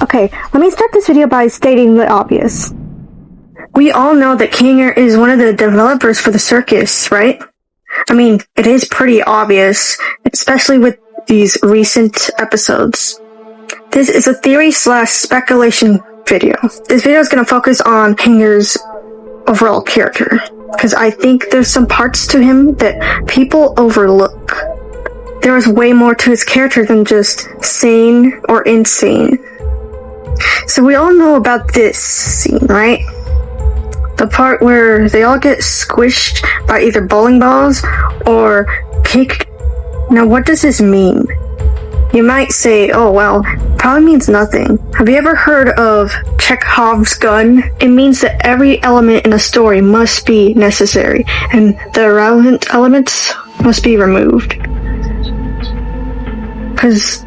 Okay, let me start this video by stating the obvious. We all know that Kinger is one of the developers for the circus, right? I mean, it is pretty obvious, especially with these recent episodes. This is a theory/speculation video. This video is going to focus on Kinger's overall character, because I think there's some parts to him that people overlook. There is way more to his character than just sane or insane. So we all know about this scene, right? The part where they all get squished by either bowling balls or cake. Now what does this mean? You might say, oh well, probably means nothing. Have you ever heard of Chekhov's gun? It means that every element in a story must be necessary, and the irrelevant elements must be removed. Because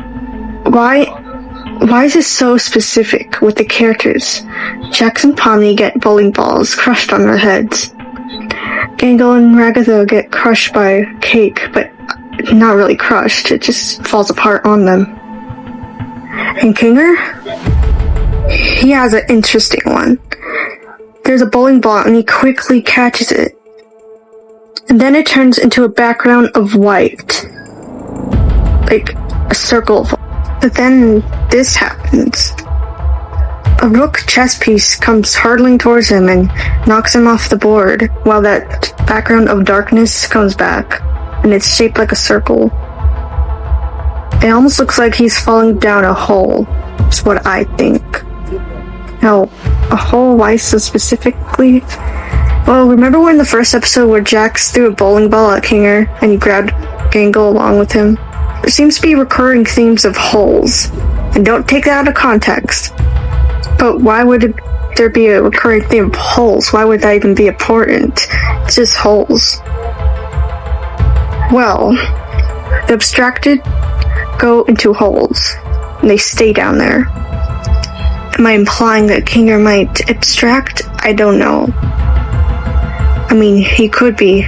why is this so specific with the characters? Jax and Pomni get bowling balls crushed on their heads. Gangle and Ragatha get crushed by cake, but not really crushed, it just falls apart on them. And Kinger? He has an interesting one. There's a bowling ball and he quickly catches it. And then it turns into a background of white. Like a circle. But then this happens. A rook chess piece comes hurtling towards him and knocks him off the board, while that background of darkness comes back, and it's shaped like a circle. It almost looks like he's falling down a hole, is what I think. Now, a hole, why so specifically? Well, remember when the first episode where Jax threw a bowling ball at Kinger, and he grabbed Gangle along with him? There seems to be recurring themes of holes, and don't take that out of context. But why would there be a recurring theme of holes? Why would that even be important? It's just holes. Well, the abstracted go into holes, and they stay down there. Am I implying that Kinger might abstract? I don't know. I mean, he could be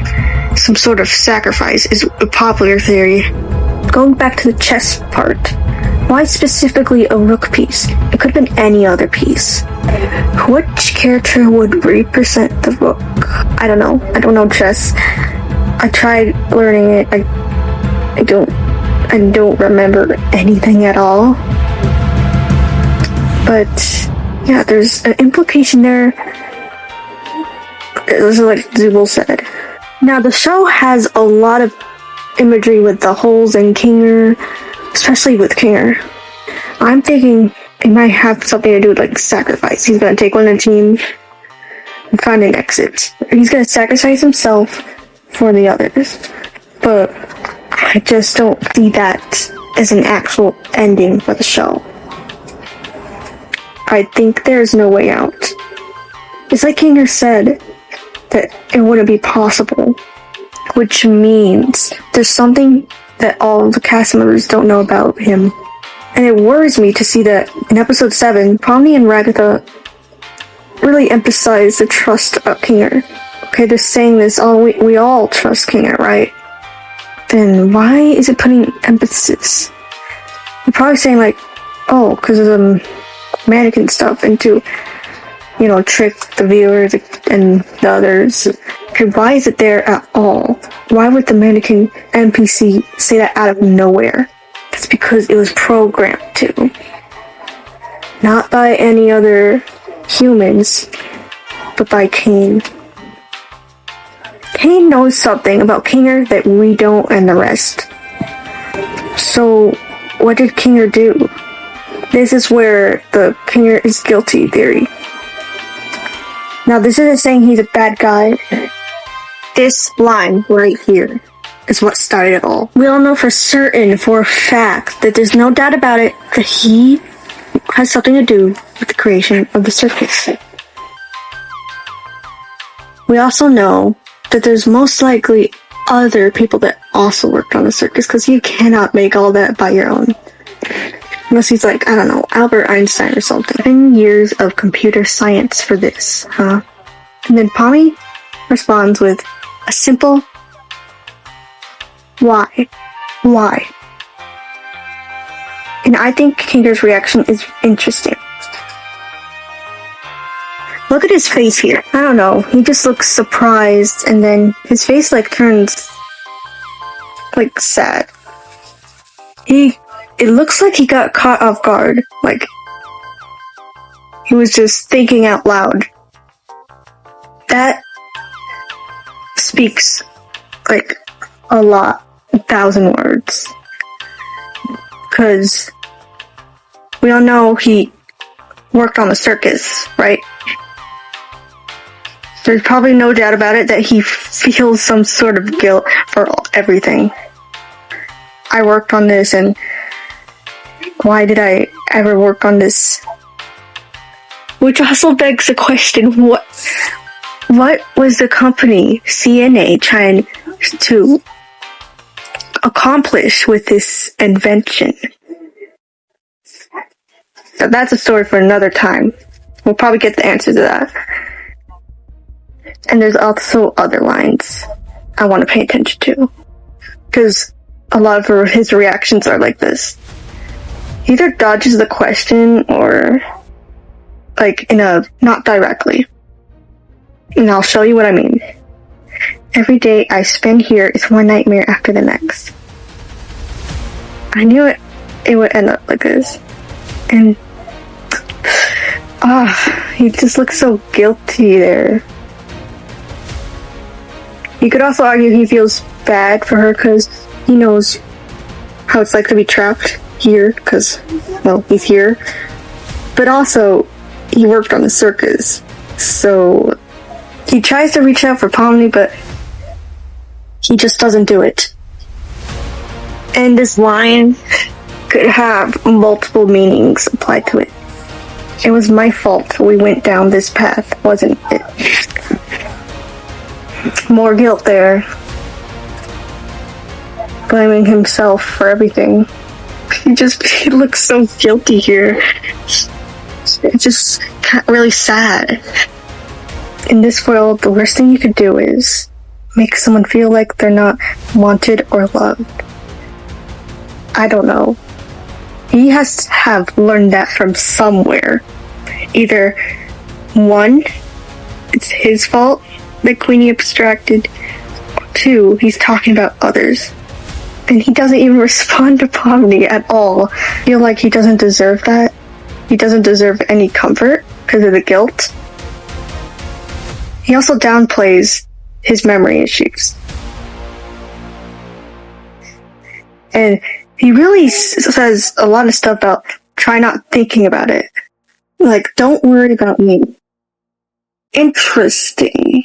some sort of sacrifice, is a popular theory. Going back to the chess part, why specifically a rook piece? It could have been any other piece. Which character would represent the rook? I don't know. I don't know chess. I tried learning it. I don't remember anything at all. But yeah, there's an implication there. This is like Zubul said. Now the show has a lot of imagery with the holes and Kinger, especially with Kinger. I'm thinking it might have something to do with like sacrifice. He's gonna take one of the team and find an exit. He's gonna sacrifice himself for the others. But I just don't see that as an actual ending for the show. I think there's no way out. It's like Kinger said that it wouldn't be possible. Which means there's something that all of the cast members don't know about him. And it worries me to see that in episode 7, Pomni and Ragatha really emphasize the trust about Kinger. Okay, they're saying this, we all trust Kinger, right? Then why is it putting emphasis? They're probably saying like, oh, because of the mannequin stuff, and to, trick the viewers and the others. Okay, why is it there at all? Why would the mannequin NPC say that out of nowhere? That's because it was programmed to. Not by any other humans, but by Kane. Kane knows something about Kinger that we don't, and the rest. So, what did Kinger do? This is where the Kinger is guilty theory. Now, this isn't saying he's a bad guy. This line right here is what started it all. We all know for certain, for a fact, that there's no doubt about it, that he has something to do with the creation of the circus. We also know that there's most likely other people that also worked on the circus, because you cannot make all that by your own. Unless he's like, I don't know, Albert Einstein or something. 10 years of computer science for this, huh? And then Pomni responds with a simple, why? Why? And I think Kinger's reaction is interesting. Look at his face here. I don't know. He just looks surprised, and then his face like turns like sad. It looks like he got caught off guard. Like he was just thinking out loud. That speaks like a lot, 1,000 words. Because we all know he worked on the circus, right? There's probably no doubt about it that he feels some sort of guilt for everything. I worked on this, and why did I ever work on this? Which also begs the question, what was the company CNA trying to accomplish with this invention? So that's a story for another time. We'll probably get the answer to that. And there's also other lines I want to pay attention to, because a lot of his reactions are like this. He either dodges the question or like not directly. And I'll show you what I mean. Every day I spend here is one nightmare after the next. I knew it would end up like this. And he just looks so guilty there. You could also argue he feels bad for her because he knows how it's like to be trapped here because, well, he's here. But also, he worked on the circus, so he tries to reach out for Pomni, but he just doesn't do it. And this line could have multiple meanings applied to it. It was my fault we went down this path, wasn't it? More guilt there. Blaming himself for everything. He looks so guilty here. It's just really sad. In this world, the worst thing you could do is make someone feel like they're not wanted or loved. I don't know. He has to have learned that from somewhere. Either one, it's his fault that Queenie abstracted, or two, he's talking about others. And he doesn't even respond to Pomni at all. I feel like he doesn't deserve that. He doesn't deserve any comfort because of the guilt. He also downplays his memory issues. And he really says a lot of stuff about try not thinking about it. Like, don't worry about me. Interesting.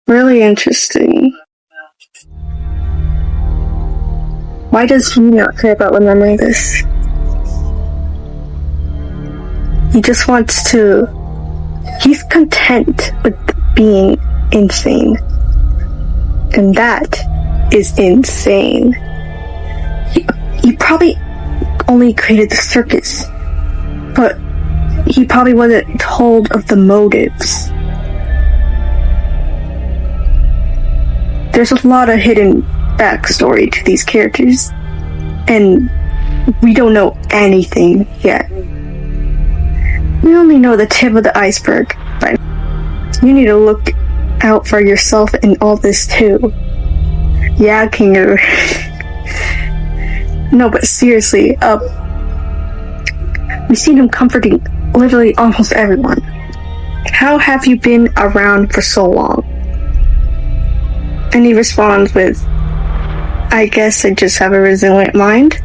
Really interesting. Why does he not care about remembering this? He just wants to... He's content with being insane. And that is insane. He probably only created the circus, but he probably wasn't told of the motives. There's a lot of hidden backstory to these characters, and we don't know anything yet. We only know the tip of the iceberg, but you need to look out for yourself in all this too. Yeah, Kinger. No, but seriously, we've seen him comforting literally almost everyone. How have you been around for so long? And he responds with, I guess I just have a resilient mind.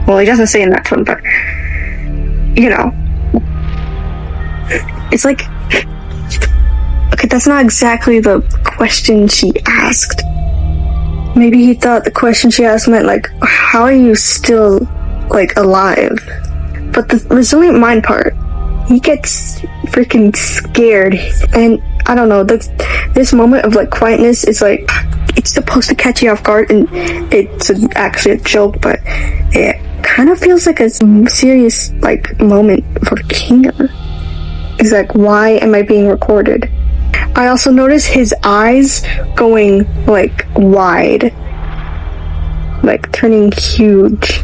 Well, he doesn't say in that tone, but, you know. It's like, okay, that's not exactly the question she asked. Maybe he thought the question she asked meant, like, how are you still, like, alive? But the resilient mind part, he gets freaking scared. And, I don't know, this moment of, like, quietness is, like, it's supposed to catch you off guard, and it's actually a joke, but it kind of feels like a serious, like, moment for Kinga. It's like, why am I being recorded? I also noticed his eyes going, like, wide. Like, turning huge.